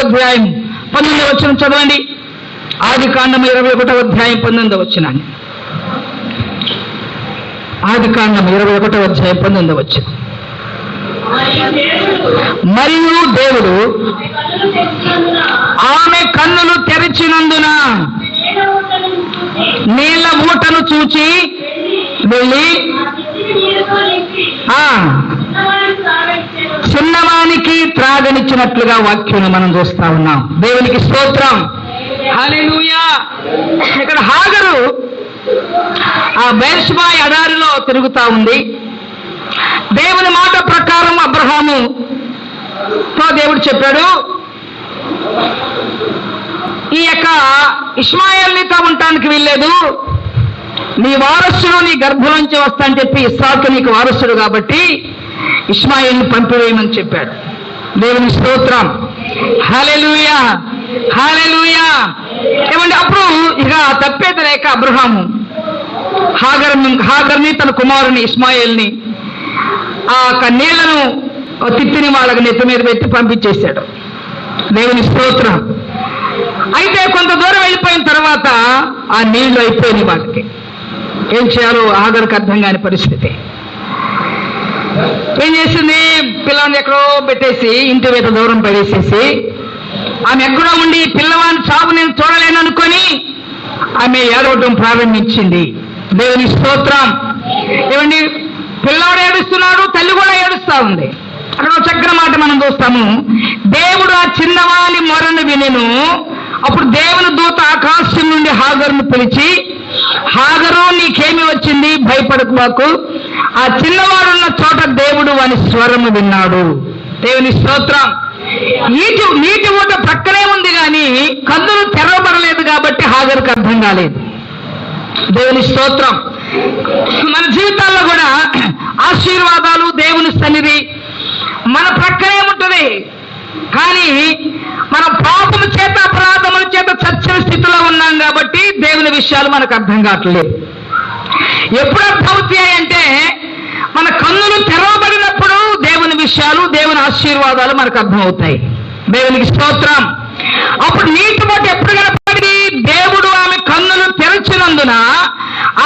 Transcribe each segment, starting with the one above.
అధ్యాయం 19వ వచనం చదవండి. ఆదికాండము 21వ అధ్యాయం 19వ వచనాన్ని. ఆదికాండము 21వ అధ్యాయం 19వ వచనం. మరియు దేవుడు ఆమె కన్నులు తెరిచినందున నీళ్ల ఊటను చూచి వెళ్ళి చిన్నవానికి త్రాగనిచ్చినట్లుగా వాక్యం మనం చూస్తా ఉన్నాం. దేవునికి స్తోత్రం. హల్లెలూయా. ఇక్కడ హాగరు ఆ బెర్షెబా ఎడారిలో తిరుగుతా ఉంది. దేవుని మాట ప్రకారం అబ్రహాముతో దేవుడు చెప్పాడు, ఈ యొక్క ఇష్మాయేల్ నీతో ఉండటానికి వీల్లేదు, నీ వారసుడు నీ గర్భంలోంచి వస్తా అని చెప్పి ఇస్సాకు నీకు వారసుడు కాబట్టి ఇష్మాయేల్ని పంపివేయమని చెప్పాడు. దేవుని స్తోత్రం. హల్లెలూయా, హల్లెలూయా. ఏమంటే అప్పుడు ఇక తప్పేది లేక అబ్రహాము హాగర్ని తన కుమారుని ఇష్మాయేల్ని ఆ నీళ్లను తిత్తిని వాళ్ళకి నెత్తి మీద పెట్టి పంపించేశాడు. దేవుని స్తోత్రం. అయితే కొంత దూరం వెళ్ళిపోయిన తర్వాత ఆ నీళ్లు అయిపోయినాయి. వాళ్ళకి ఏం చేయాలో హాగర్కి అర్థం కాని పరిస్థితి. ఏం చేసింది, పిల్లల్ని ఎక్కడో పెట్టేసి ఇంటి మీద దూరం పడేసేసి ఆమె ఎక్కడో ఉండి పిల్లవాడిని చావు నేను చూడలేను అనుకొని ఆమె ఏడవటం ప్రారంభించింది. దేవుని స్తోత్రం. ఏమండి, పిల్లాడు ఏడుస్తున్నాడు, తల్లి కూడా ఏడుస్తా ఉంది. అక్కడ చక్కని మాట మనం చూస్తాము. దేవుడు ఆ చిన్నవాని మొరను వినెను. అప్పుడు దేవుని దూత ఆకాశం నుండి హాగరును పిలిచి, హాగరు నీకేమి వచ్చింది, భయపడకు మాకు. ఆ చిన్నవాడున్న చోట దేవుడు వాని స్వరము విన్నాడు. దేవుని స్తోత్రం. నీటి ఊట పక్కనే ఉంది కానీ కన్నులు తెరవబడలేదు కాబట్టి హాగరుకు అర్థం కాలేదు. దేవుని స్తోత్రం. మన జీవితాల్లో కూడా ఆశీర్వాదాలు, దేవుని సన్నిధి మన ప్రక్కనే ఉంటుంది. కానీ మనం పాపము చేత అపరాధముల చేత చచ్చిన స్థితిలో ఉన్నాం కాబట్టి దేవుని విషయాలు మనకు అర్థం కావట్లేదు. ఎప్పుడు అర్థం అవుతాయంటే మన కన్నులు తెరవబడినప్పుడు దేవుని విషయాలు, దేవుని ఆశీర్వాదాలు మనకు అర్థమవుతాయి. దేవునికి స్తోత్రం. అప్పుడు నీటి ఊట ఎప్పుడు కనపడి దేవుడు ఆమె కన్నులు తెరచినందున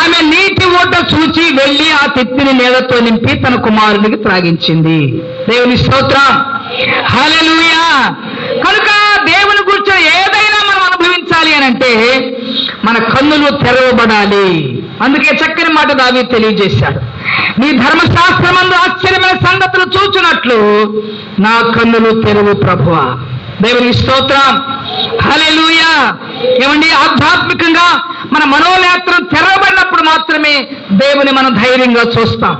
ఆమె నీటి ఊట చూచి వెళ్ళి ఆ తిత్తిని నీళ్లతో నింపి తన కుమారునికి త్రాగించింది. దేవుని స్తోత్రం. హల్లెలూయా. కనుక దేవుని గురించి ఏదైనా మనం అనుభవించాలి అని అంటే మన కన్నులు తెరవబడాలి. అందుకే చక్కని మాట దావీదు తెలియజేశాడు, నీ ధర్మశాస్త్రమందు ఆశ్చర్యమైన సంగతులు చూచున్నట్లు నా కన్నులు తెరువు ప్రభువా. దేవుని స్తోత్రం. హల్లెలూయా. ఏమండి, ఆధ్యాత్మికంగా మన మనోనేత్రం తెరవబడినప్పుడు మాత్రమే దేవుని మనం ధైర్యంగా చూస్తాం.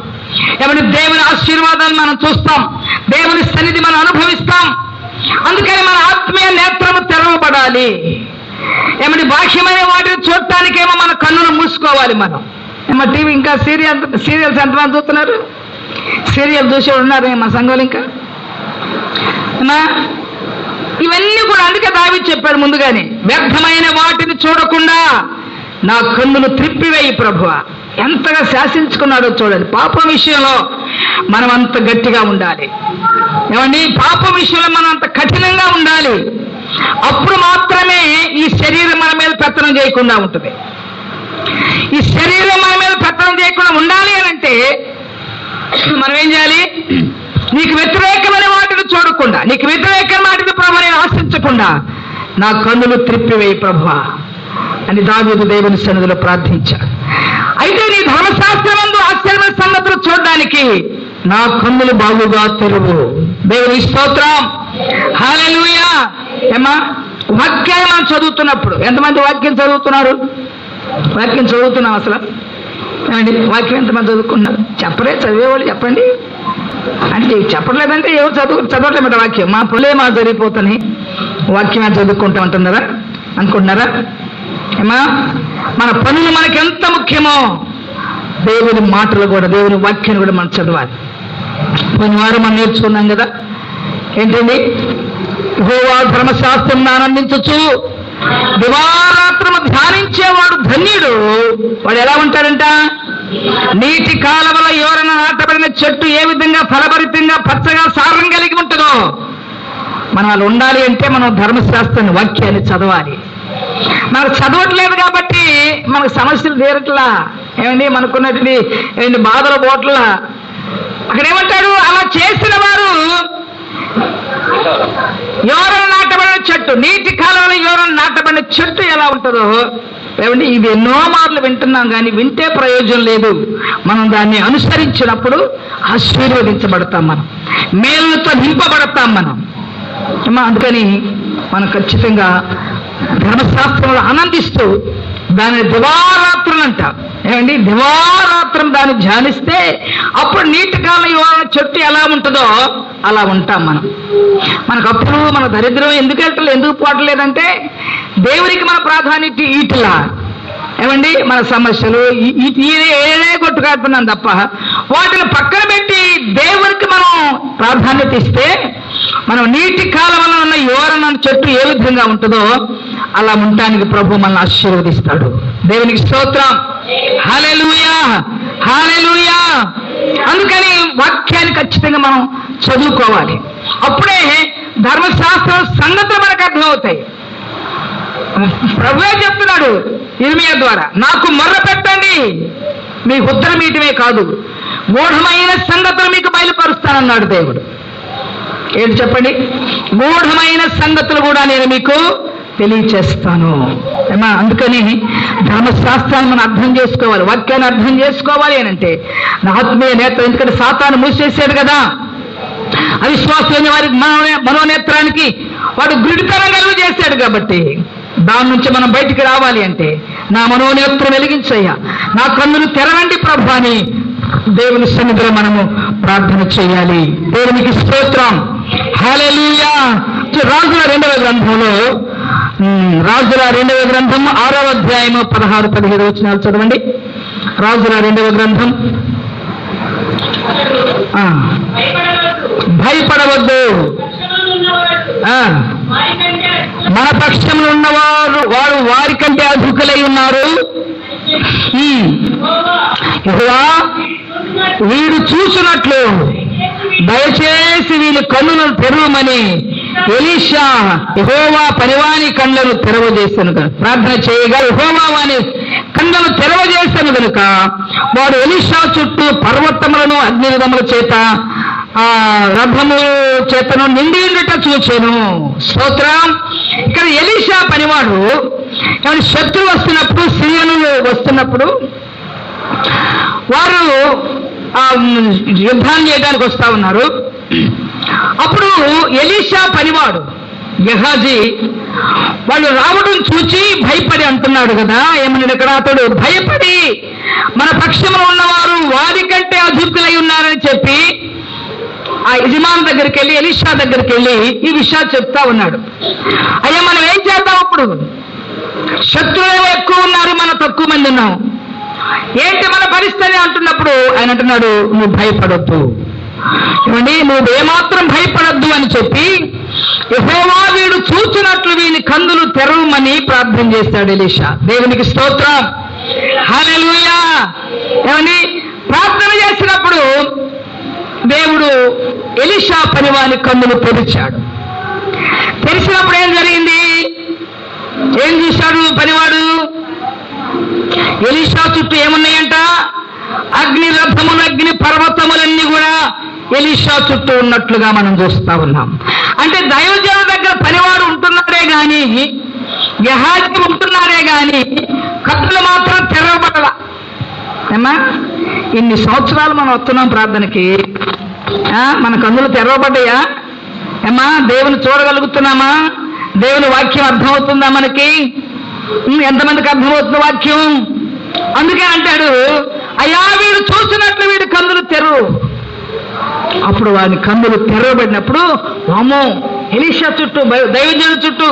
ఏమంటే దేవుని ఆశీర్వాదాన్ని మనం చూస్తాం, దేవుని సన్నిధి మనం అనుభవిస్తాం. అందుకని మన ఆత్మీయ నేత్రము తెరవబడాలి. ఏమంటే బాహ్యమైన వాటిని చూడటానికేమో మన కన్నును మూసుకోవాలి. మనం మా టీవీ ఇంకా సీరియల్స్ ఎంతమంది చూస్తున్నారు? సీరియల్ చూసి ఉన్నారు మా సంఘంలో ఇంకా. ఇవన్నీ కూడా అందుకే దావీదు చెప్పాడు ముందుగానే, వ్యర్థమైన వాటిని చూడకుండా నా కన్నులు త్రిప్పివేయి ప్రభువా. ఎంతగా శాసించుకున్నాడో చూడండి. పాపం విషయంలో మనం అంత గట్టిగా ఉండాలి. ఏమండి, పాపం విషయంలో మనం అంత కఠినంగా ఉండాలి. అప్పుడు మాత్రమే ఈ శరీరం మన మీద పెత్తనం చేయకుండా ఉంటుంది. ఈ శరీరం మన మీద పెత్తనం చేయకుండా ఉండాలి అని అంటే మనం ఏం చేయాలి? నీకు వ్యతిరేకమైన వాటిని చూడకుండా, నీకు వ్యతిరేకమైన వాటిని ప్రభు నేను ఆశించకుండా నా కన్నులు త్రిప్పివేయి ప్రభువా అని దావీదు దేవుని సన్నిధిలో ప్రార్థించాడు. అయితే నీ ధర్మశాస్త్రమందు ఆశ్చర్యమైన సంగతులు చూడడానికి నా కన్నులు బాగుగా తెరువు. దేవుని స్తోత్రం. హల్లెలూయా. ఏమా, వాక్యాన్ని మనం చదువుతున్నప్పుడు ఎంతమంది వాక్యం చదువుతున్నారు? వాక్యం చదువుతున్నాం అసలు? ఏమండి, వాక్యం ఎంతమంది చదువుకున్నారు? చెప్పరే, చదివేవాళ్ళు చెప్పండి. అంటే చెప్పట్లేదంటే ఎవరు చదవట్లేమాట వాక్యం. మా పొలే మా జరిగిపోతాయి, వాక్యం చదువుకుంటా ఉంటున్నారా అనుకుంటున్నారా? ఏమా, మన పనులు మనకి ఎంత ముఖ్యమో దేవుని మాటలు కూడా, దేవుని వాక్యాన్ని కూడా మనం చదవాలి. కొన్ని వారం మనం నేర్చుకున్నాం కదా, ఏంటండి? యెహోవా ధర్మశాస్త్రం ఆనందించచ్చు, దివారాత్రము ధ్యానించేవాడు ధన్యుడు. వాడు ఎలా ఉంటాడంట? నీటి కాలవల యోరన నాటబడిన చెట్టు ఏ విధంగా ఫలభరితంగా పచ్చగా సారం కలిగి ఉంటుందో మనం వాళ్ళు ఉండాలి అంటే మనం ధర్మశాస్త్రాన్ని, వాక్యాన్ని చదవాలి. మనకు చదవట్లేదు కాబట్టి మనకు సమస్యలు తీరట్లా. ఏమండి, మనకున్నటువంటి ఏమండి బాధల బోట్లా. అక్కడ ఏమంటాడు, అలా చేసిన వారు యోరను నాటబడిన చెట్టు, నీటి కాలంలో యోరను నాటబడిన చెట్టు ఎలా ఉంటుందో, ఏమండి ఇవి ఎన్నో మార్లు వింటున్నాం కానీ వింటే ప్రయోజనం లేదు. మనం దాన్ని అనుసరించినప్పుడు ఆశీర్వదించబడతాం, మనం మేలుతో నింపబడతాం మనం. అందుకని మనం ఖచ్చితంగా ధర్మశాస్త్రంలో ఆనందిస్తూ దాని దివారాత్రులు అంటాం. ఏమండి, దివారాత్రం దాన్ని ధ్యానిస్తే అప్పుడు నీటి కాలం యోరన చెట్టు ఎలా ఉంటుందో అలా ఉంటాం మనం. మనకప్పుడు మన దరిద్రం ఎందుకు పోవట్లేదంటే దేవునికి మన ప్రాధాన్యత ఈటలా. ఏమండి, మన సమస్యలు ఏదే కొట్టుకాడుతున్నాం తప్ప వాటిని పక్కన పెట్టి దేవునికి మనం ప్రాధాన్యత ఇస్తే మనం నీటి కాలంలో ఉన్న యోరన చెట్టు ఏ విధంగా ఉంటుందో అలా ఉండటానికి ప్రభు మనల్ని ఆశీర్వదిస్తాడు. దేవునికి స్తోత్రం. హల్లెలూయా, హల్లెలూయా. అందుకని వాక్యాన్ని ఖచ్చితంగా మనం చదువుకోవాలి. అప్పుడే ధర్మశాస్త్రం సంగతులు మనకు అర్థమవుతాయి. ప్రభువే చెప్తున్నాడు ఇర్మియా ద్వారా, నాకు మొర్ర పెట్టండి, మీకు ఉత్తరం ఇయటమే కాదు, గూఢమైన సంగతులు మీకు బయలుపరుస్తానన్నాడు దేవుడు. ఏంటి చెప్పండి? గూఢమైన సంగతులు కూడా నేను మీకు తెలియచేస్తాను. అందుకని ధర్మశాస్త్రాన్ని మనం అర్థం చేసుకోవాలి, వాక్యాన్ని అర్థం చేసుకోవాలి అని అంటే నా ఆత్మీయ నేత్రం. ఎందుకంటే సాతాను మూసేసాడు కదా, అవిశ్వాసులైన వారి మనోనేత్రానికి వాడు గుడితనం కలుగు చేశాడు. కాబట్టి దాని నుంచి మనం బయటికి రావాలి అంటే నా మనోనేత్రం వెలిగించయ్యా, నా కన్నులు తెరవండి ప్రభు అని దేవుని సన్నిధిలో మనము ప్రార్థన చేయాలి. దేవునికి స్తోత్రం. హల్లెలూయా. రాజుల 2వ గ్రంథంలో, రాజుల 2వ గ్రంథం 6వ అధ్యాయము 16-17 వచనాలు చదవండి. రాజుల 2వ గ్రంథం. భయపడవద్దు, మన పక్షంలో ఉన్నవారు వారు వారికంటే అధికులై ఉన్నారు. యెహోవా వీడు చూసినట్లు దయచేసి వీళ్ళు కన్నులను తెరవమని ఎలీషా యెహోవా పనివాని కళ్ళను తెరవజేశాను కనుక ప్రార్థన చేయగా యెహోవా వాని కళ్ళను తెరవజేశాను కనుక వాడు ఎలీషా చుట్టూ పర్వతములను అగ్నిరథముల చేత రథము చేతను నిండి ఉండట చూచాను. స్తోత్రం. ఇక్కడ ఎలీషా పనివాడు శత్రువు వస్తున్నప్పుడు, సిరియనులు వస్తున్నప్పుడు వారు యుద్ధాన్ని చేయడానికి వస్తా ఉన్నారు. అప్పుడు ఎలీషా పనివాడు గెహాజీ వాళ్ళు రావడం చూచి భయపడి అంటున్నాడు కదా. ఏమన్నాడు ఇక్కడ? అతడు భయపడి మన పక్షంలో ఉన్నవారు వారికంటే అధికులై ఉన్నారని చెప్పి ఆ యజమాని దగ్గరికి వెళ్ళి, ఎలీషా దగ్గరికి వెళ్ళి ఈ విషయాలు చెప్తా ఉన్నాడు. అయ్యా మనం ఏం చేద్దాం? అప్పుడు శత్రువులు ఎక్కువ ఉన్నారు, మనం తక్కువ మంది ఉన్నాం, ఏంటి మన పరిస్థితి అంటున్నప్పుడు ఆయన అంటున్నాడు, నువ్వు భయపడొద్దు. ఏమండి, నువ్వు ఏమాత్రం భయపడొద్దు అని చెప్పి యెహోవా వీడు చూచినట్లు వీని కన్నులు తెరవమని ప్రార్థన చేశాడు ఎలీషా. దేవునికి స్తోత్రం. హల్లెలూయా. ఏమండి, ప్రార్థన చేసినప్పుడు దేవుడు ఎలీషా పనివాని కన్నులు తెరిచాడు. తెరిచినప్పుడు ఏం జరిగింది? ఏం చూశాడు పనివాడు? ఎలీషా చుట్టూ ఏమున్నాయంట? అగ్ని రథములు, అగ్ని పర్వతములన్నీ కూడా ఎలీషా చుట్టూ ఉన్నట్లుగా మనం చూస్తా ఉన్నాం. అంటే దైవజనుల దగ్గర పనివాడు ఉంటున్నారే గాని, గెహాజీ ఉంటున్నారే గాని కన్నులు మాత్రం తెరవబడాల. ఏమా, ఇన్ని సంవత్సరాలు మనం వస్తున్నాం ప్రార్థనకి, మన కన్నులు తెరవబడ్డాయా? ఏమా, దేవుని చూడగలుగుతున్నామా? దేవుని వాక్యం అర్థమవుతుందా మనకి? ఎంతమందికి అర్థమవుతుంది వాక్యం? అందుకే అంటాడు, అయ్యా వీడు చూసినట్లు వీడి కన్నులు తెరువు. అప్పుడు వాని కన్నులు తెరవబడినప్పుడు వామ్మో, ఎలీషా చుట్టూ, దైవజనుల చుట్టూ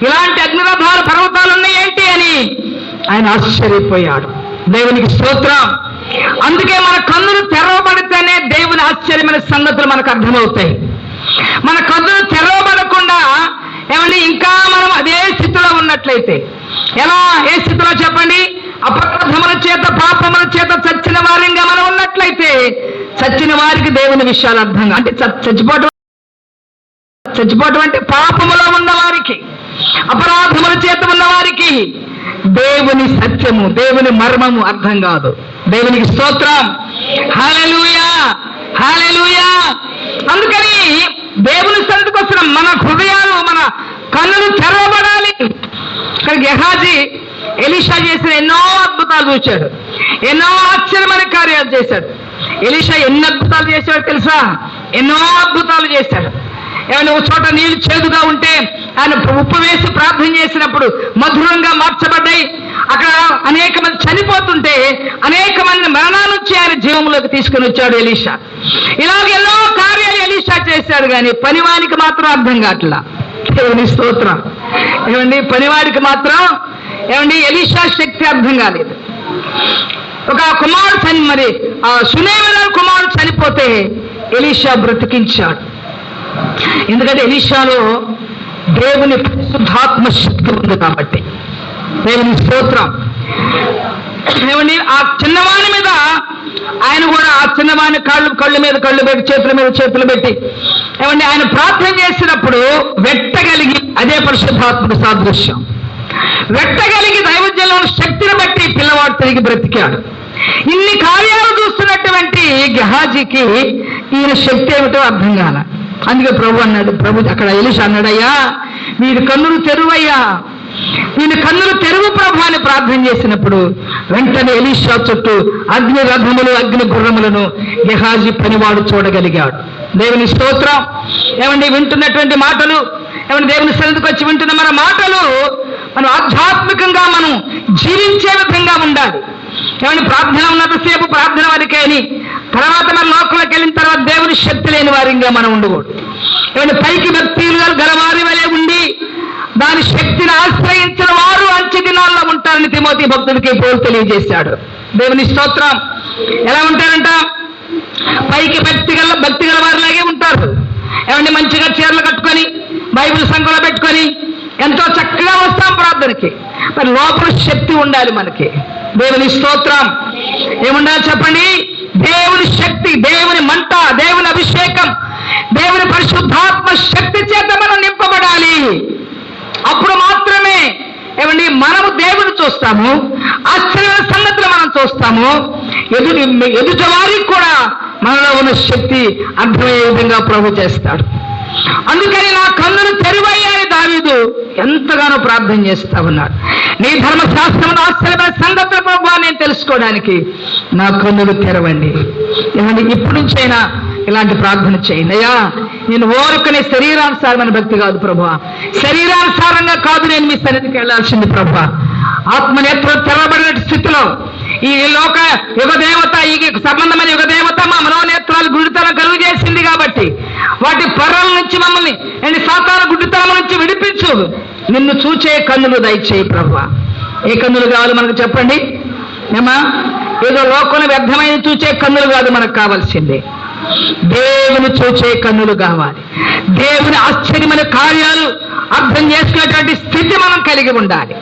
ఇలాంటి అగ్నిరథాలు, పర్వతాలు ఉన్నాయేంటి అని ఆయన ఆశ్చర్యపోయాడు. దేవునికి స్తోత్రం. అందుకే మన కన్నులు తెరవబడితేనే దేవుని ఆశ్చర్యమైన సంగతులు మనకు అర్థమవుతాయి. మన కన్నులు తెరవబడకుండా ఏమండి ఇంకా మనం అదే స్థితిలో ఉన్నట్లయితే, ఎలా, ఏ స్థితిలో చెప్పండి? అపరాధముల చేత, పాపముల చేత చచ్చిన వారిగా మనం ఉన్నట్లయితే చచ్చిన వారికి దేవుని విషయాలు అర్థంగా, అంటే చచ్చిపోవటం చచ్చిపోవటం అంటే పాపములో ఉన్న వారికి, అపరాధముల చేత ఉన్న వారికి దేవుని సత్యము, దేవుని మర్మము అర్థం కాదు. దేవునికి స్తోత్రం. హల్లెలూయా, హల్లెలూయా. అందుకని దేవుని సన్నిధికి వస్తున్న మన హృదయాలు, మన కన్నులు తెరవబడాలి. ఇక్కడ గెహాజీ ఎలీషా చేసిన ఎన్నో అద్భుతాలు చూశాడు, ఎన్నో ఆశ్చర్యమైన కార్యాలు చేశాడు. ఎలీషా ఎన్ని అద్భుతాలు చేశాడు తెలుసా? ఎన్నో అద్భుతాలు చేశాడు. ఏమైనా ఒక చోట నీళ్లు చేదుగా ఉంటే ఆయన ఉప్పు వేసి ప్రార్థన చేసినప్పుడు మధురంగా మార్చబడ్డాయి. అక్కడ అనేక మంది చనిపోతుంటే అనేక మంది మరణాల నుంచి ఆయన జీవంలోకి తీసుకుని వచ్చాడు ఎలీషా. ఇలాగ ఎన్నో కార్యాలు ఎలీషా చేశాడు, కానీ పనివానికి మాత్రం అర్థం కావట్లా. దేవుని స్తోత్రం. ఏమండి, పనివాడికి మాత్రం ఎలీషా శక్తి అర్థం కాలేదు. ఒక కుమారుడు మరి సునేమిన కుమారుడు చనిపోతే ఎలీషా బ్రతికించాడు. ఎందుకంటే ఎలీషాలో దేవుని పరిశుద్ధాత్మ శక్తి ఉంది కాబట్టి. దేవుని స్తోత్రం. ఏమండి, ఆ చిన్నవాని మీద ఆయన కూడా, ఆ చిన్నవాని కళ్ళు మీద కళ్ళు పెట్టి, చేతుల మీద చేతులు పెట్టి ఏమండి ఆయన ప్రార్థన చేసినప్పుడు వెట్టగలిగి, అదే పరిశుద్ధాత్మక సాదృశ్యం, వెట్టగలిగి దైవజనంలో శక్తిని బట్టి పిల్లవాడు తిరిగి బ్రతికాడు. ఇన్ని కార్యాలు చూస్తున్నటువంటి గెహాజీకి ఈయన శక్తి ఏమిటో అర్థం కాల. అందుకే ప్రభు అన్నాడు, అక్కడ ఎలీషా అన్నాడు, అయ్యా వీరి కన్నులు తెరువయ్యా, వీరి కన్నులు తెరువు ప్రభు అని ప్రార్థన చేసినప్పుడు వెంటనే ఎలీషా చుట్టూ అగ్ని రథములు, అగ్ని గుర్రములను గెహాజీ పనివాడు చూడగలిగాడు. దేవుని స్తోత్రం. ఏమండి, వింటున్నటువంటి మాటలు, ఏమంటే దేవుని సన్నిధికి వచ్చి వింటున్న మన మాటలు మనం ఆధ్యాత్మికంగా మనం జీవించే విధంగా ఉండాలి. ఏమంటే ప్రార్థన ఉన్నంతసేపు ప్రార్థన వారికే అని, తర్వాత మన లోకంలోకి వెళ్ళిన తర్వాత దేవుని శక్తి లేని వారిగా మనం ఉండకూడదు. ఏమంటే పైకి భక్తులు గలవారి వలె ఉండి దాని శక్తిని ఆశ్రయించిన వారు అంచె దినాల్లో ఉంటారని తిమోతి భక్తుడికి పౌలు తెలియజేశాడు. దేవుని స్తోత్రం. ఎలా ఉంటారంట? పైకి భక్తి గల వారిలాగే ఉంటారు. ఏమంటే మంచిగా చీరలు కట్టుకొని బైబిల్ సంఖ్యలో పెట్టుకొని ఎంతో చక్కగా వస్తాం ప్రార్థనకి. మరి లోపల శక్తి ఉండాలి మనకి. దేవుని స్తోత్రం. ఏముండాలి చెప్పండి? దేవుని శక్తి, దేవుని మంట, దేవుని అభిషేకం, దేవుని పరిశుద్ధాత్మ శక్తి చేత మనం నింపబడాలి. అప్పుడు మాత్రమే ఏమండి మనము దేవుని చూస్తాము, ఆశ్చర్యమైన సంగతులు మనం చూస్తాము. ఎదుటి వారికి కూడా మనలో ఉన్న శక్తి అర్థమయ్యే విధంగా ప్రభు చేస్తాడు. అందుకని నా కన్నులు తెరువయ్యాయి దావీదు ఎంతగానో ప్రార్థన చేస్తా ఉన్నాడు. నీ ధర్మశాస్త్రం ఆశ్చర్యమైన సంగతుల ప్రభు నేను తెలుసుకోవడానికి నా కన్నులు తెరవండి. ఏమండి, ఇప్పటి నుంచైనా ఇలాంటి ప్రార్థన చేయండి. అయ్యా, నేను ఓరకనే శరీరానుసారమైన భక్తి కాదు ప్రభు, శరీరానుసారంగా కాదు నేను మీ సన్నిధికి వెళ్లాల్సింది ప్రభు. ఆత్మనేత్రం తెరవబడిన స్థితిలో ఈ లోక యుగదేవత, ఈ సంబంధమైన యుగదేవత మా మనోనేత్రాలు గుడితనం కలుగు చేసింది కాబట్టి వాటి పొరల నుంచి మమ్మల్ని సాతాను గుడ్డితనం నుంచి విడిపించు. నిన్ను చూచే కన్నులు దయచేయి ప్రభు. ఏ కన్నులు కావాలి మనకు చెప్పండి? ఏమా, ఏదో లోకంలో వ్యర్థమైన చూచే కన్నులు కాదు మనకు కావాల్సింది, దేవుని చూచే కన్నులు కావాలి. దేవుని ఆశ్చర్యమైన కార్యాలు అర్థం చేసుకునేటువంటి స్థితి మనం కలిగి ఉండాలి.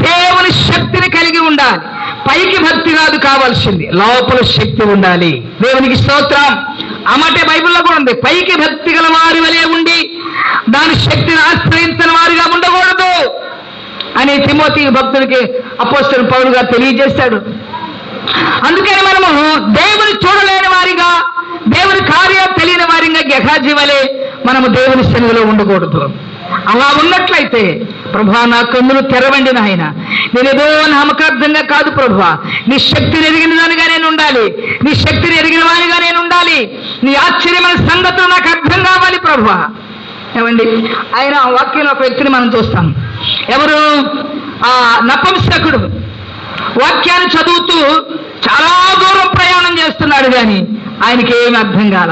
దేవుని శక్తిని కలిగి ఉండాలి. పైకి భక్తి కాదు కావాల్సింది, లోపల శక్తి ఉండాలి. దేవునికి స్తోత్రం. ఆ మాట బైబిల్లో కూడా ఉంది, పైకి భక్తి గల వారి వలె ఉండి దాని శక్తిని ఆశ్రయించిన వారిగా ఉండకూడదు అని తిమోతి భక్తుడికి అపోస్తలుడు పౌలు గారు తెలియజేశాడు. అందుకని మనము దేవుని చూడలేని వారిగా, దేవుని కార్యాలు తెలియని వారిగా గెహాజీ వలె మనము దేవుని సన్నిధిలో ఉండకూడదు. అలా ఉన్నట్లయితే ప్రభువా నా కన్నులు తెరవండి నాయన, నేనేదో నామకార్థంగా కాదు ప్రభువా, నీ శక్తిని ఎరిగిన దానిగా నేను ఉండాలి, నీ శక్తిని ఎరిగిన వానిగా నేను ఉండాలి, నీ ఆశ్చర్యమైన సంగతులు నాకు అర్థం కావాలి ప్రభువా. ఏమండి, ఆయన వాక్యంలో ఒక వ్యక్తిని మనం చూస్తాం. ఎవరు? ఆ నపుంసకుడు. వాక్యాన్ని చదువుతూ చాలా దూరం ప్రయాణం చేస్తున్నాడు, కానీ ఆయనకి ఏమి అర్థం కాల.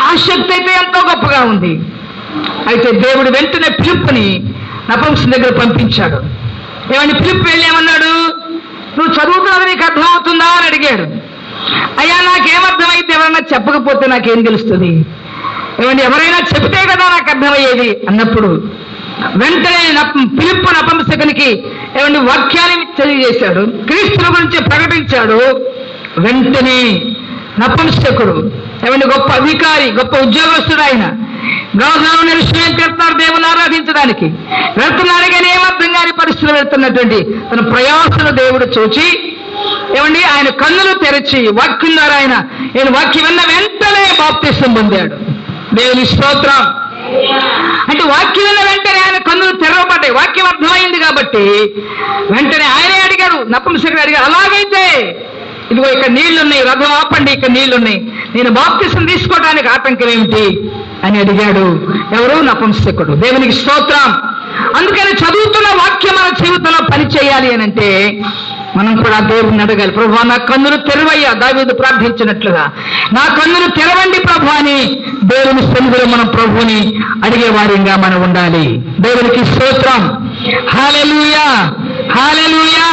ఆ శక్తి అయితే ఎంతో గొప్పగా ఉంది. అయితే దేవుడు వెంటనే ఫిలిప్పుని నపుంసకుని దగ్గర పంపించాడు. ఏమని ఫిలిప్ వెళ్ళేమన్నాడు? నువ్వు చదువుతున్నది నీకు అర్థమవుతుందా అని అడిగాడు. అయ్యా నాకేమర్థమైతే, ఎవరైనా చెప్పకపోతే నాకేం తెలుస్తుంది? ఏమండి, ఎవరైనా చెబితే కదా నాకు అర్థమయ్యేది అన్నప్పుడు వెంటనే ఫిలిప్పు నపుంసకునికి ఏమండి వాక్యాన్ని తెలియజేశాడు, క్రీస్తుని గురించి ప్రకటించాడు. వెంటనే నపుంసకుడు ఏమండి గొప్ప అధికారి, గొప్ప ఉద్యోగస్తుడు ఆయన, గ్రామాలను నిరుషయం చేస్తున్నారు దేవుని ఆరాధించడానికి వెళ్తున్నారు, కానీ ఏమర్థం కాని పరిస్థితులు వెళ్తున్నటువంటి తన ప్రయాసను దేవుడు చూచి ఏమండి ఆయన కన్నులు తెరిచి వాక్యం ద్వారా ఆయన వాక్యం విన్న వెంటనే బాప్తిసం పొందాడు. దేవుని స్తోత్రం. అంటే వాక్యం విన్న వెంటనే ఆయన కన్నులు తెరవబడ్డాయి, వాక్యం అర్థమైంది కాబట్టి వెంటనే ఆయనే అడిగాడు, నపుంసకుడు అడిగాడు, అలాగైతే ఇదిగో ఇక్కడ నీళ్లున్నాయి, రథం ఆపండి, ఇక్కడ నీళ్లున్నాయి, నేను బాప్తిసం తీసుకోవడానికి ఆటంకం ఏమిటి అని అడిగాడు. ఎవరు? నపుంసకుడు. దేవునికి స్తోత్రం. అందుకని చదువుతున్న వాక్యం మన జీవితంలో పని చేయాలి అని అంటే మనం కూడా దేవుడిని అడగాలి. ప్రభువా నా కన్నులు తెరవయ్యా, దావీదు ప్రార్థించినట్లుగా నా కన్నులు తెరవండి ప్రభు అని దేవుని సన్నిధిలో మనం ప్రభువుని అడిగేవారిగా మనం ఉండాలి. దేవునికి స్తోత్రం. హల్లెలూయా, హల్లెలూయా.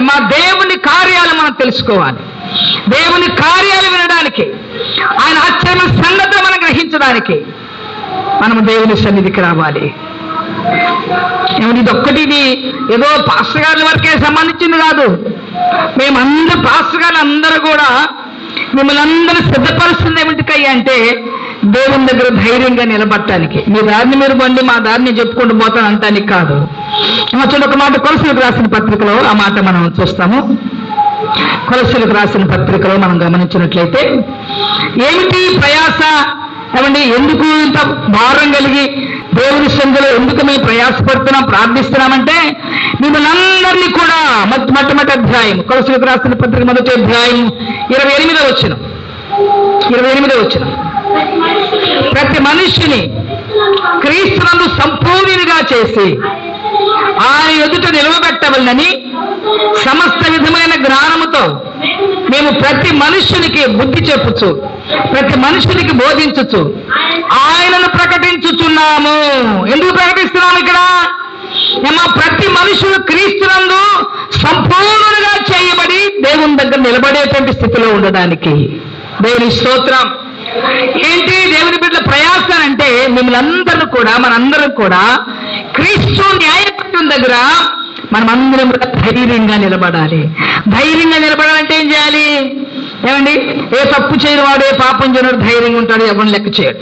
మా దేవుని కార్యాలు మనం తెలుసుకోవాలి, దేవుని కార్యాలు వినడానికి, ఆయన ఆశ్చర్య సంగతులు మనం గ్రహించడానికి మనం దేవుని సన్నిధికి రావాలి. ఇది ఏదో పాస్టర్ గారి వరకే సంబంధించింది కాదు. మేమందరూ పాస్టర్ గారు అందరూ కూడా మిమ్మల్ని అందరూ సిద్ధపరుస్తుంది ఏమిటికయ్యా అంటే దేవుని దగ్గర ధైర్యంగా నిలబడటానికి. మీ దారిని మీరు బండి, మా దారిని చెప్పుకుంటూ పోతాను అంటానికి కాదు. చూడండి, ఒక మాట కొలసలకు రాసిన పత్రికలో ఆ మాట మనం చూస్తాము. కొలసలకు రాసిన పత్రికలో మనం గమనించినట్లయితే ఏమిటి ప్రయాస, ఏమండి ఎందుకు ఇంత భారం కలిగి దేవుని సన్నిధిలో ఎందుకు మేము ప్రయాసపడుతున్నాం, ప్రార్థిస్తున్నామంటే మిమ్మల్ని అందరినీ కూడా మొట్టమొదటి అధ్యాయం, కొలసలకు రాసిన పత్రిక మొదటి అధ్యాయం 28వ వచనం, ప్రతి మనిషిని క్రీస్తునందు సంపూర్ణునిగా చేసి ఆయన ఎదుట నిలవబెట్టవలనని సమస్త విధమైన జ్ఞానముతో మేము ప్రతి మనుష్యునికి బుద్ధి చెప్పుచు, ప్రతి మనుషునికి బోధించుచు ఆయనను ప్రకటించుచున్నాము. ఎందుకు ప్రకటిస్తున్నాము ఇక్కడ? ప్రతి మనుషుడు క్రీస్తునందు సంపూర్ణంగా చేయబడి దేవుని దగ్గర నిలబడేటువంటి స్థితిలో ఉండడానికి. దేవుని స్తోత్రం. ఏంటి దేవుని బిడ్డల ప్రయాస అంటే మిమ్మల్ని అందరూ కూడా, మనందరం కూడా క్రీస్తు న్యాయపీఠం దగ్గర మనమందరం కూడా ధైర్యంగా నిలబడాలి. ధైర్యంగా నిలబడాలంటే ఏం చేయాలి? ఏమండి, ఏ తప్పు చేయని వాడు, ఏ పాపం చేయని ధైర్యంగా ఉంటాడు, ఎవరిని లెక్క చేయడు.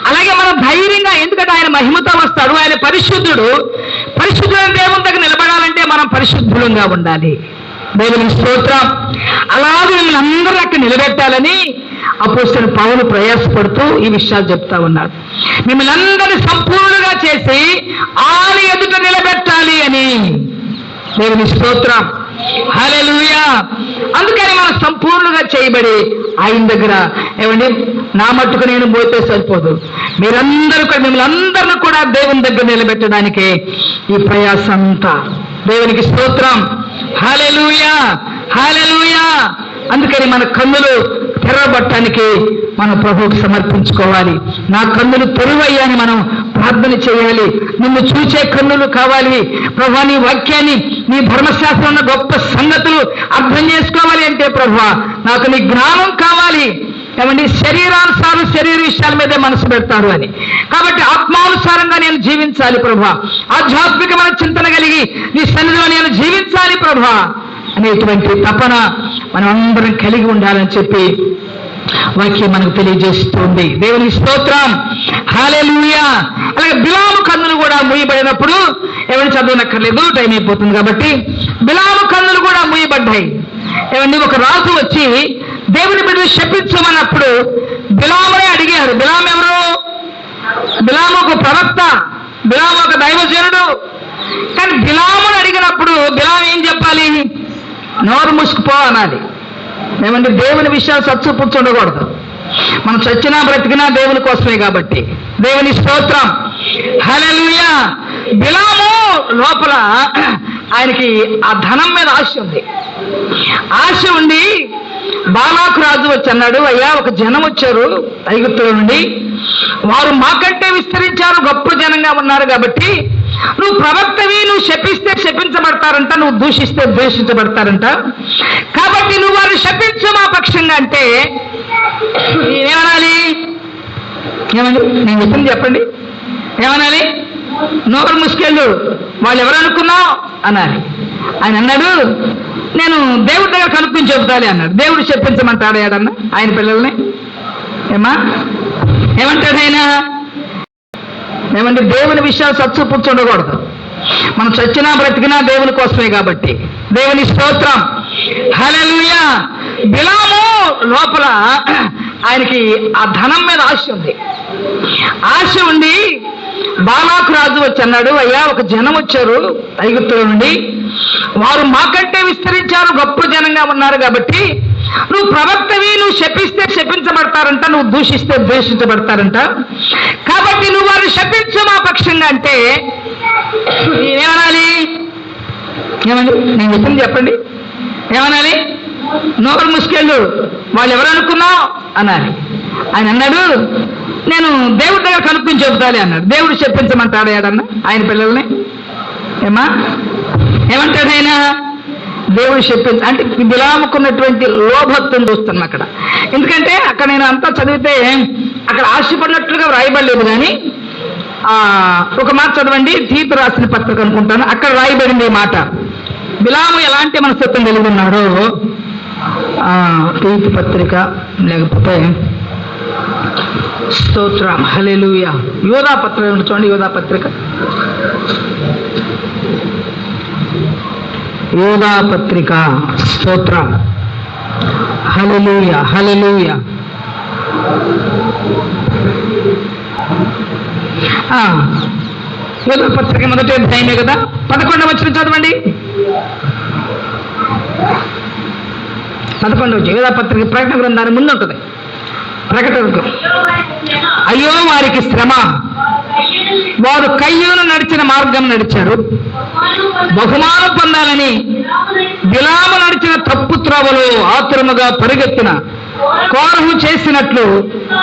అలాగే మనం ధైర్యంగా, ఎందుకంటే ఆయన మహిమతో వస్తాడు, ఆయన పరిశుద్ధుడు దేవుని దగ్గర నిలబడాలంటే మనం పరిశుద్ధులంగా ఉండాలి. దేవుని స్తోత్రం. అలాగే మిమ్మల్ని అందరూ అక్కడ నిలబెట్టాలని అపోస్తలుడు పౌలు ప్రయాసపడుతూ ఈ విషయాలు చెప్తా ఉన్నాడు. మిమ్మల్ని అందరినీ సంపూర్ణంగా చేసి ఆయన ఎదుట నిలబెట్టాలి అని. దేవుని స్తోత్రం. హల్లెలూయా. అందుకని మనం సంపూర్ణంగా చేయబడి ఆయన దగ్గర, ఏమండి నా మట్టుకు నేను పోతే సరిపోదు, మీరందరూ కూడా, మిమ్మల్ని అందరినీ కూడా దేవుని దగ్గర నిలబెట్టడానికి ఈ ప్రయాస అంతా. దేవునికి స్తోత్రం. హల్లెలూయా, హల్లెలూయా. అందుకని మన కన్నులు తెరవబట్టడానికి మనం ప్రభువుకు సమర్పించుకోవాలి. నా కన్నులు తెరువయ్యా అని మనం ప్రార్థన చేయాలి. నిన్ను చూచే కన్నులు కావాలి ప్రభువా, నీ వాక్యాన్ని, నీ ధర్మశాస్త్రం ఉన్న గొప్ప సంగతులు అర్థం చేసుకోవాలి అంటే ప్రభువా నాకు నీ జ్ఞానం కావాలి. ఏమండి, శరీరానుసారం శరీర విషయాల మీదే మనసు పెడతారు అని, కాబట్టి ఆత్మానుసారంగా నేను జీవించాలి ప్రభువా, ఆధ్యాత్మికమైన చింతన కలిగి నీ సన్నిధిలో నేను జీవించాలి ప్రభువా అనేటువంటి తపన మనం అందరం కలిగి ఉండాలని చెప్పి వాక్యం మనకు తెలియజేస్తుంది. దేవుని స్తోత్రం. హల్లెలూయా. అలాగే బిలాము కన్నులు కూడా మూయబడినప్పుడు, ఏమని చదవనక్కర్లేదు, టైం అయిపోతుంది కాబట్టి, బిలాము కన్నులు కూడా మూయబడ్డాయి. ఏమండి, ఒక రాజు వచ్చి దేవుని బిడ్డలు శపించమన్నప్పుడు బిలామునే అడిగారు. బిలాము ఎవరు? బిలాము ఒక ప్రవక్త, బిలాము ఒక దైవజనుడు. కానీ బిలాముని అడిగినప్పుడు బిలాము ఏం చెప్పాలి? నోరు మూసుకుపో అనాలి. ఏమంటే దేవుని విషయాలు సత్సుపుచ్చు ఉండకూడదు. మనం చచ్చినా బ్రతికినా దేవుని కోసమే కాబట్టి. దేవుని స్తోత్రం. హల్లెలూయా. బిలాము లోపల ఆయనకి ఆ ధనం మీద ఆశ ఉంది. ఆశ ఉండి బాలాకు రాజు వచ్చి అన్నాడు, అయ్యా ఒక జనం వచ్చారు ఐగుప్తుల నుండి, వారు మాకంటే విస్తరించారు, గొప్ప జనంగా ఉన్నారు, కాబట్టి నువ్వు ప్రవక్తవి, నువ్వు శపిస్తే శపించబడతారంట, నువ్వు దూషిస్తే దూషించబడతారంట, కాబట్టి నువ్వు వారిని శపించు మా పక్షంగా అంటే ఏమనాలి? ఏమని నేను చెప్పింది చెప్పండి. ఏమనాలి? నోరు ముసుకెళ్ళు, వాళ్ళు ఎవరనుకున్నావు అనాలి. ఆయన అన్నాడు, నేను దేవుడి దగ్గర కనుక్కొని చెబుతాలి అన్నాడు. దేవుడు చెప్పించమంటాడు ఏడన్నా ఆయన పిల్లల్ని? ఏమంటాడు ఆయన? ఏమంటే దేవుని విషయాలు చచ్చుపుచ్చు ఉండకూడదు. మనం చచ్చినా బ్రతికినా దేవుని కోసమే కాబట్టి. దేవుని స్తోత్రం, హల్లెలూయా. బిలాము లోపల ఆయనకి ఆ ధనం మీద ఆశ ఉంది. ఆశ ఉండి బాలాకు రాజు వచ్చి అన్నాడు, అయ్యా ఒక జనం వచ్చారు ఐగుప్తుల నుండి, వారు మాకంటే విస్తరించారు, గొప్ప జనంగా ఉన్నారు కాబట్టి నువ్వు ప్రవక్తవి, నువ్వు శపిస్తే శపించబడతారంట, నువ్వు దూషిస్తే ద్వేషించబడతారంట, కాబట్టి నువ్వు వారిని శపించు మా పక్షంగా. అంటే ఏమనాలి? ఏమండి నేను చెప్పింది చెప్పండి, ఏమనాలి? నోరు ముసుకెళ్ళు, వాళ్ళు ఎవరు అనుకున్నావు అనాలి. ఆయన అన్నాడు, నేను దేవుడి దగ్గర కనుక్కొని చెబుతాలి అన్నాడు. దేవుడు చెప్పించమంటాడు ఏడన్నా ఆయన పిల్లల్ని? ఏమంటాడు ఆయన? దేవుడు చెప్పించ అంటే బిలాముకున్నటువంటి లోభత్వం చూస్తున్నాం అక్కడ. ఎందుకంటే అక్కడ నేను అంతా చదివితే అక్కడ ఆశపడినట్లుగా వ్రాయబడలేదు, కానీ ఒక మాట చదవండి, తీతు రాసిన పత్రిక అనుకుంటాను, అక్కడ రాయబడింది ఈ మాట. బిలాము ఎలాంటి మనస్తత్వం కలిగి ఉన్నాడో, తీతు పత్రిక లేకపోతే స్తోత్రం, హల్లెలూయా, యోధా పత్రిక చూడండి, యోధా పత్రిక, యోధా పత్రిక, స్తోత్రం, హల్లెలూయా, హల్లెలూయా. యోధా పత్రిక మొదటి అధ్యాయమే కదా, 11వ వచనం చదవండి. 11వ వచనం యోధా పత్రిక ప్రకటన గ్రంథానికి ముందు ఉంటుంది. ప్రకటనకు, అయ్యో వారికి శ్రమ, వారు కయ్యూను నడిచిన మార్గం నడిచారు, బహుమానం పొందాలని బిలాము నడిచిన తప్పు త్రోవలో ఆతురముగా పరిగెత్తిన కోరహు చేసినట్లు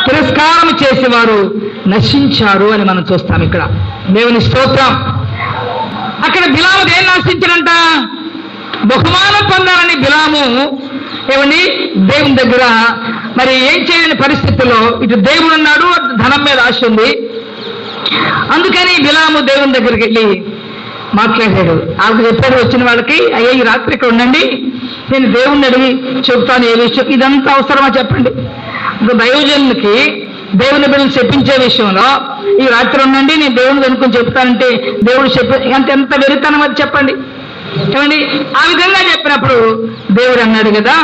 తిరస్కారం చేసేవారు నశించారు అని మనం చూస్తాం ఇక్కడ. దేవుని స్తోత్రం. అక్కడ బిలాము దేన్ని ఆశించారంట? బహుమానం పొందాలని బిలాము ఏమండి దేవుని దగ్గర మరి ఏం చేయని పరిస్థితుల్లో, ఇటు దేవుడు ఉన్నాడు, ధనం మీద ఆశ ఉంది. అందుకని బిలాము దేవుని దగ్గరికి వెళ్ళి మాట్లాడాడు. వాళ్ళకి చెప్పాడు, వచ్చిన వాళ్ళకి, అయ్యా ఈ రాత్రి ఇక్కడ ఉండండి, నేను దేవుణ్ణి అడిగి చెబుతాను ఏ విషయం. ఇదంతా అవసరమా చెప్పండి? దైవజనునికి దేవుని బిడ్డలు చెప్పించే విషయంలో ఈ రాత్రి ఉండండి, నేను దేవుని అనుకుని చెప్తానంటే దేవుడు ఎంత వెరితనం అది చెప్పండి. ఏమండి ఆ విధంగా చెప్పినప్పుడు దేవుడు అన్నాడు కదా,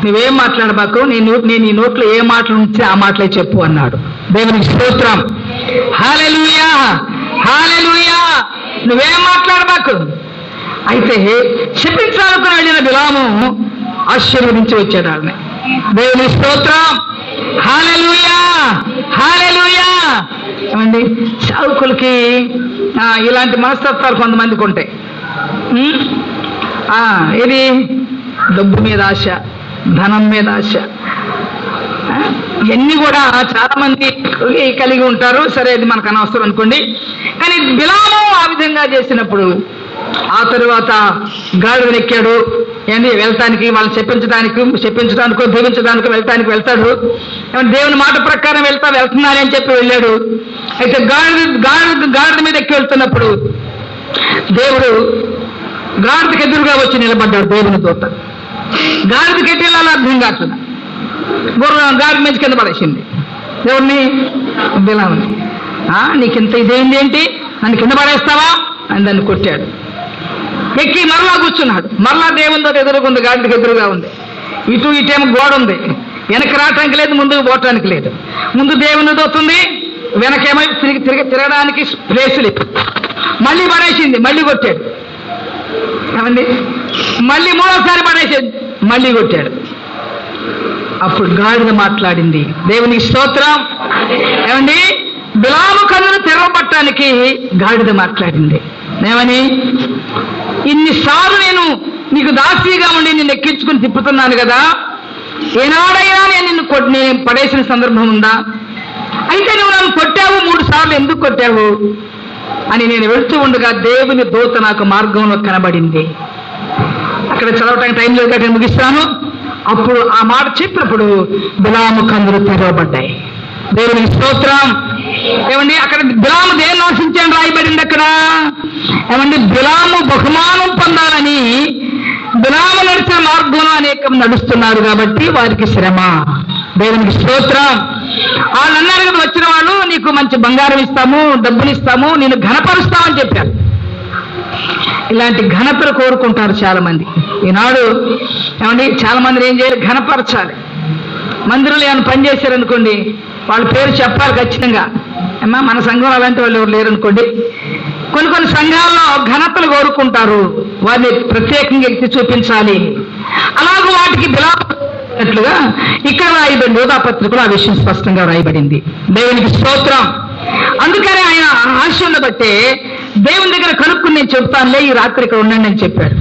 నువ్వేం మాట్లాడబాకు, నేను ఈ నోట్లో ఏ మాటలు ఉంటే ఆ మాటలే చెప్పు అన్నాడు. దేవునికి స్తోత్రం, హల్లెలూయా, హల్లెలూయా. నువ్వేం మాట్లాడబాకు. అయితే శపించాలనుకుని వెళ్ళిన బిలాము ఆశీర్వదించి వచ్చాడు వాళ్ళని. దేవుని స్తోత్రం, హల్లెలూయా, హల్లెలూయా. ఏమండి సావుకులకి ఇలాంటి మనస్తత్వాలు కొంతమందికి ఉంటాయి. ఇది డబ్బు మీద ఆశ, ధనం మీద ఆశ, ఇవన్నీ కూడా చాలా మంది కలిగి ఉంటారు. సరే అది మనకు అనవసరం అనుకోండి. కానీ బిలాము ఆ విధంగా చేసినప్పుడు ఆ తరువాత గాడిదను ఎక్కాడు. ఏంటి వెళ్తానికి, వాళ్ళని చెప్పించడానికో దీవించడానికో వెళ్తాడు. దేవుని మాట ప్రకారం వెళ్తున్నాను అని చెప్పి వెళ్ళాడు. అయితే గాడిద మీద ఎక్కి వెళ్తున్నప్పుడు దేవుడు గాడిదకి ఎదురుగా వచ్చి నిలబడ్డాడు. దేవుని దూత గాడిదకి ఎట్టి వెళ్ళాలో అర్థం కాకుండా గాడిద మీద కింద పడేసింది. దేవుడిని బిలాముని, నీకింత ఇదేంటి ఏంటి, నన్ను కింద పడేస్తావా అని దాన్ని కొట్టాడు. ఎక్కి మరలా కూర్చున్నాడు. మరలా దేవునితో ఎదురుకుంది, గాడిదకి ఎదురుగా ఉంది. ఇటేమో గోడ ఉంది, వెనక్కి రావటానికి లేదు, ముందుకు పోవటానికి లేదు. ముందు దేవుని దోతుంది, వెనకేమో తిరగడానికి ప్లేస్ లేదు. మళ్ళీ పడేసింది, మళ్ళీ కొట్టాడు. ఏమండి మళ్ళీ మూడోసారి పడేసింది, మళ్ళీ కొట్టాడు. అప్పుడు గాడిద మాట్లాడింది. దేవునికి స్తోత్రం. ఏమండి బిలాము కన్నులు తెరవబట్టడానికి గాడిద మాట్లాడింది. ఏమని? ఇన్నిసార్లు నేను నీకు దాసీగా ఉండి నిన్ను ఎక్కించుకుని తిప్పుతున్నాను కదా, ఏనాడైనా నేను పడేసిన సందర్భం ఉందా? అయితే నువ్వు నన్ను కొట్టావు 3 సార్లు, ఎందుకు కొట్టావు అని నేను వెళ్తూ ఉండగా దేవుని దూత నాకు మార్గంలో కనబడింది. అక్కడ చదవటానికి టైం లేదు కాబట్టి ముగిస్తాను. అప్పుడు ఆ మాట చెప్పినప్పుడు బిలాము కన్నులు తెరవబడ్డాయి. దేవునికి స్తోత్రం. ఏమండి అక్కడ బిలాము దేన్ని ఆశించాలని రాయబడింది అక్కడ. ఏమండి బిలాము బహుమానం పొందాలని బిలాము నడిచిన మార్గంలో అనేకం నడుస్తున్నారు కాబట్టి వారికి శ్రమ. దేవునికి స్తోత్రం. వాళ్ళు అన్నారు కదా, వచ్చిన వాళ్ళు నీకు మంచి బంగారం ఇస్తాము, డబ్బులు ఇస్తాము, నేను ఘనపరుస్తామని చెప్పారు. ఇలాంటి ఘనతలు కోరుకుంటారు చాలా మంది ఈనాడు. ఏమండి, చాలా మంది ఏం చేయాలి? ఘనపరచాలి. మందిరంలో ఏమైనా పని చేశారనుకోండి, వాళ్ళ పేరు చెప్పాలి ఖచ్చితంగా. అమ్మా, మన సంఘంలో అలాంటి వాళ్ళు ఎవరు లేరనుకోండి. కొన్ని సంఘాల్లో ఘనతలు కోరుకుంటారు, వారిని ప్రత్యేకంగా ఎత్తి చూపించాలి. అలాగే వాటికి బిలాట్లుగా ఇక్కడ రాయబడింది, యోధా పత్రికలో ఆ విషయం స్పష్టంగా రాయబడింది. దేవునికి స్తోత్రం. అందుకని ఆయన ఆశను బట్టే దేవుని దగ్గర కనుక్కుని నేను చెప్తానులే, ఈ రాత్రి ఇక్కడ ఉండండి అని చెప్పాడు.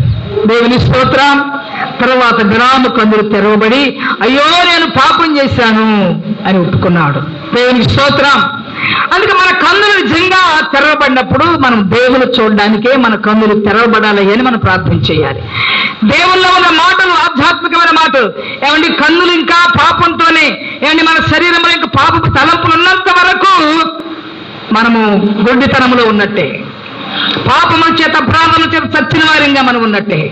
దేవుని స్తోత్రం. తర్వాత బిలాము కన్నులు తెరవబడి, అయ్యో నేను పాపం చేశాను అని ఒప్పుకున్నాడు. దేవునికి స్తోత్రం. అందుకే మన కన్నులు నిజంగా తెరవబడినప్పుడు మనం దేవుని చూడడానికే మన కన్నులు తెరవబడాలి అని మనం ప్రార్థన చేయాలి. దేవుల్లో ఉన్న మాటలు ఆధ్యాత్మికమైన మాటలు. ఏమండి, కన్నులు ఇంకా పాపంతోనే, ఏమండి మన శరీరంలో ఇంకా పాపపు తలంపులు ఉన్నంత వరకు మనము గొడ్డితనంలో ఉన్నట్టే, పాపముల చేత అపరాధముల చేత చచ్చిన వారిగా మనం ఉన్నట్టే.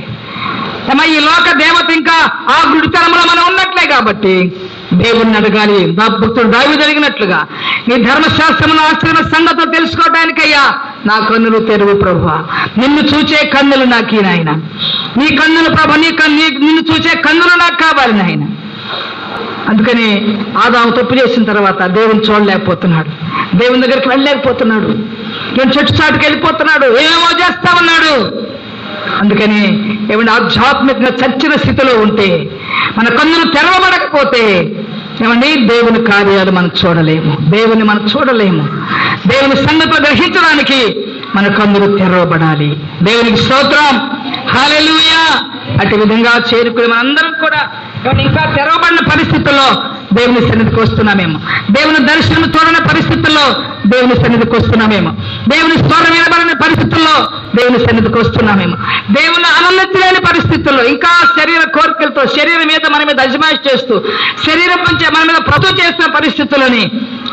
ఈ లోక దేవత ఇంకా ఆ గుడితనంలో మనం ఉన్నట్లే. కాబట్టి దేవుణ్ణి అడగాలి. నా భక్తుడు దావీదు అడిగినట్లుగా, నీ ధర్మశాస్త్రమును ఆశ్రమ సంగతో తెలుసుకోవడానికయ్యా నా కన్నులు తెరువు ప్రభువా, నిన్ను చూచే కన్నులు నాకు నాయన, నీ కన్నులు ప్రభు, నిన్ను చూచే కన్నులు నాకు కావాలి నాయన. అందుకని ఆదాము తప్పు చేసిన తర్వాత దేవుని చూడలేకపోతున్నాడు, దేవుని దగ్గరికి వెళ్ళలేకపోతున్నాడు, నేను చెట్టు చాటుకు వెళ్ళిపోతున్నాడు, ఏమేమో చేస్తా ఉన్నాడు. అందుకని ఏమంటే ఆధ్యాత్మికంగా చచ్చిన స్థితిలో ఉంటే, మన కన్నులు తెరవబడకపోతే ఏమండి దేవుని కార్యాలు మనం చూడలేము, దేవుని మనం చూడలేము. దేవుని సంగతులు గ్రహించడానికి మన కన్నులు తెరవబడాలి. దేవునికి స్తోత్రం. హల్లెలూయా. అటు విధంగా చేరుకుని మనందరం కూడా ఇంకా తెరవబడిన పరిస్థితుల్లో దేవుని సన్నిధికి వస్తున్నామేమో, దేవుని దర్శనం చూడని పరిస్థితుల్లో దేవుని సన్నిధికి వస్తున్నామేమో, దేవుని స్వరం వినబడని పరిస్థితుల్లో దేవుని సన్నిధికి వస్తున్నామేమో, దేవుని ఆనందించలేని పరిస్థితుల్లో ఇంకా శరీర కోరికలతో శరీరం మీద మన మీద అజమాయిష్ చేస్తూ శరీరం నుంచి మన మీద ప్రభుత్వం చేస్తున్న పరిస్థితుల్లోని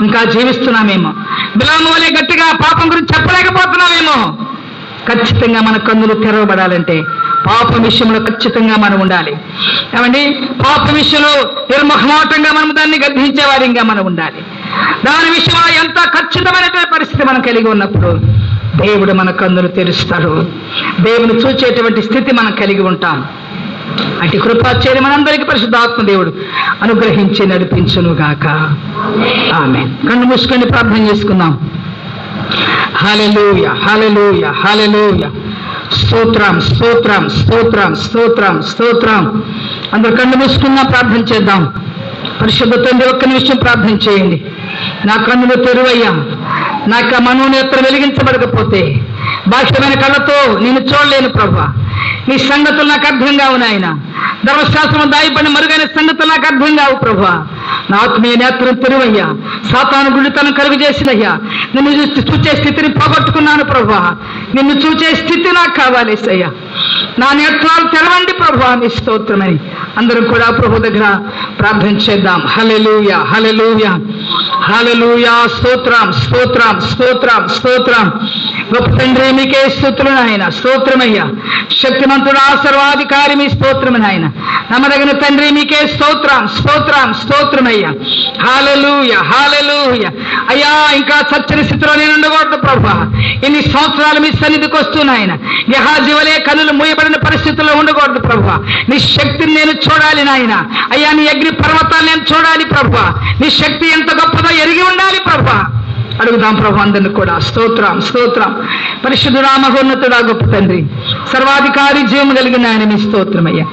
ఇంకా జీవిస్తున్నామేమో, బిలాము వలె గట్టిగా పాపం గురించి చెప్పలేకపోతున్నామేమో. ఖచ్చితంగా మన కన్నులు తెరవబడాలంటే పాప విషయంలో ఖచ్చితంగా మనం ఉండాలి. ఏమండి, పాప విషయంలో నిర్మహమాటంగా మనం దాన్ని గద్దించే వారిగా మనం ఉండాలి. దాని విషయంలో ఎంత ఖచ్చితమైనటువంటి పరిస్థితి మనం కలిగి ఉన్నప్పుడు దేవుడు మన కన్నులు తెరుస్తాడు, దేవుని చూచేటువంటి స్థితి మనం కలిగి ఉంటాం. అటు కృపాచేరి మనందరికీ పరిశుద్ధాత్మ దేవుడు అనుగ్రహించి నడిపించును గాక. ఆమేన్. కన్ను మూసుకొని ప్రార్థన చేసుకుందాం. హల్లెలూయా, హల్లెలూయా, హల్లెలూయా. స్తోత్రం, స్తోత్రం, స్తోత్రం, స్తోత్రం, స్తోత్రం. అందరూ కన్ను మూసుకున్నా ప్రార్థన చేద్దాం. పరిశుద్ధ తండ్రి, ఒక్క నిమిషం ప్రార్థన చేయండి. నా కన్నులు తెరువయ్యా, నాకు ఆ మనోనేత్రం వెలిగించబడకపోతే బాహ్యమైన కళ్ళతో నేను చూడలేను ప్రభా. నీ సంగతులు నాకు అర్థం కావు నాయన, ధర్మశాస్త్రం దాయబడిన మరుగైన సంగతులు నాకు అర్థం కావు ప్రభా. నా ఆత్మీయ నేత్రం తెరువయ్యా, సాతాను గుడితనం కలుగు చేసినయ్యా, నిన్ను చూచే స్థితిని పోగొట్టుకున్నాను ప్రభా. నిన్ను చూచే స్థితి నాకు కావాలి సయ్యా. నా నేత్రాలు తెరవండి ప్రభా, మీ స్తోత్రమని అందరం కూడా ప్రభు దగ్గర ప్రార్థన చేద్దాం. హల్లెలూయా, హల్లెలూయా, హల్లెలూయా. స్తోత్రం, స్తోత్రం, స్తోత్రం, స్తోత్రం. గొప్ప తండ్రి మీకే స్తుతులు నాయన, స్తోత్రమయ్యా. శక్తిమంతుడా, సర్వాధికారి మీ స్తోత్రము నాయన. నమ్మదగిన తండ్రి మీకే స్తోత్రం, స్తోత్రం, స్తోత్రమయ్యా. హల్లెలూయా, హల్లెలూయా. అయ్యా, ఇంకా చచ్చని స్థితిలో నేను ఉండకూడదు ప్రభా. ఇన్ని సంవత్సరాలు మీ సన్నిధికి వస్తున్నాయన, గెహాజీ వలె కన్నులు మూయబడిన పరిస్థితుల్లో ఉండకూడదు ప్రభా. నీ శక్తిని నేను చూడాలి నాయన. అయ్యా, నీ అగ్ని పర్వతాలు నేను చూడాలి ప్రభా. నీ శక్తి ఎంత గొప్పదో ఎరిగి ఉండాలి ప్రభా. అడుగుదాం ప్రభు అందరిని కూడా. స్తోత్రం, స్తోత్రం. పరిశుద్ధుడా, మహోన్నతుడా, గొప్ప తండ్రి, సర్వాధికారి, జీవము కలిగిన ఆయన మీ స్తోత్రమయ్యా.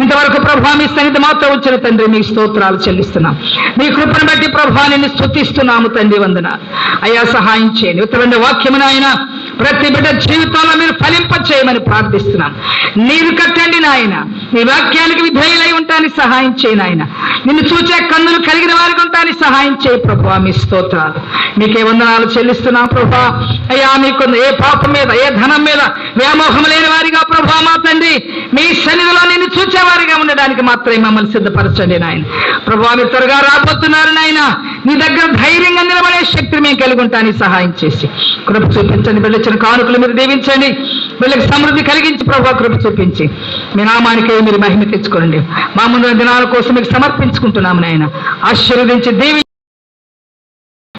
ఇంతవరకు ప్రభా మీ సన్నిధి మాత్రం వచ్చిన తండ్రి మీ స్తోత్రాలు చెల్లిస్తున్నాం. మీ కృపను బట్టి ప్రభా నిన్ను స్తుతిస్తున్నాము తండ్రి. వందనాలు అయ్యా, సహాయం చేయండి. ఉత్తరమైన వాక్యమున ఆయన ప్రతి బిడ్డ జీవితంలో మీరు ఫలింప చేయమని ప్రార్థిస్తున్నాం. నీరు కట్టండి నాయన, నీ వాక్యానికి విధేయులై ఉంటానికి సహాయం చేయి నాయన. నిన్ను చూచే కన్నులు కలిగిన వారికి ఉంటానికి సహాయం చేయి ప్రభా. మీ స్తోత్రాలు మీకే వందనాలు చెల్లిస్తున్నాం ప్రభా. అయ్యా, మీకు ఏ పాపం మీద ఏ ధనం మీద వ్యామోహం లేని వారిగా ప్రభా మా తండ్రి మీ సన్నిధిలో నిన్ను చూచేవారిగా ఉండడానికి మాత్రమే మమ్మల్ని సిద్ధపరచండి నాయన. ప్రభా మీరు త్వరగా రాబోతున్నారు నాయన. నీ దగ్గర ధైర్యంగా నిలబడే శక్తిని మేము కలిగి ఉంటానికి సహాయం చేసి కృప చూపించండి. బిడ్డచిన కానుకలు మీరు దీవించండి. వీళ్ళకి సమృద్ధి కలిగించి ప్రభా కృప చూపించి మీ నామానికి మీరు మహిమ తెచ్చుకోండి. మా ముందు దినాల కోసం మీకు సమర్పించుకుంటున్నాము నాయన. ఆశీర్వదించి దీవి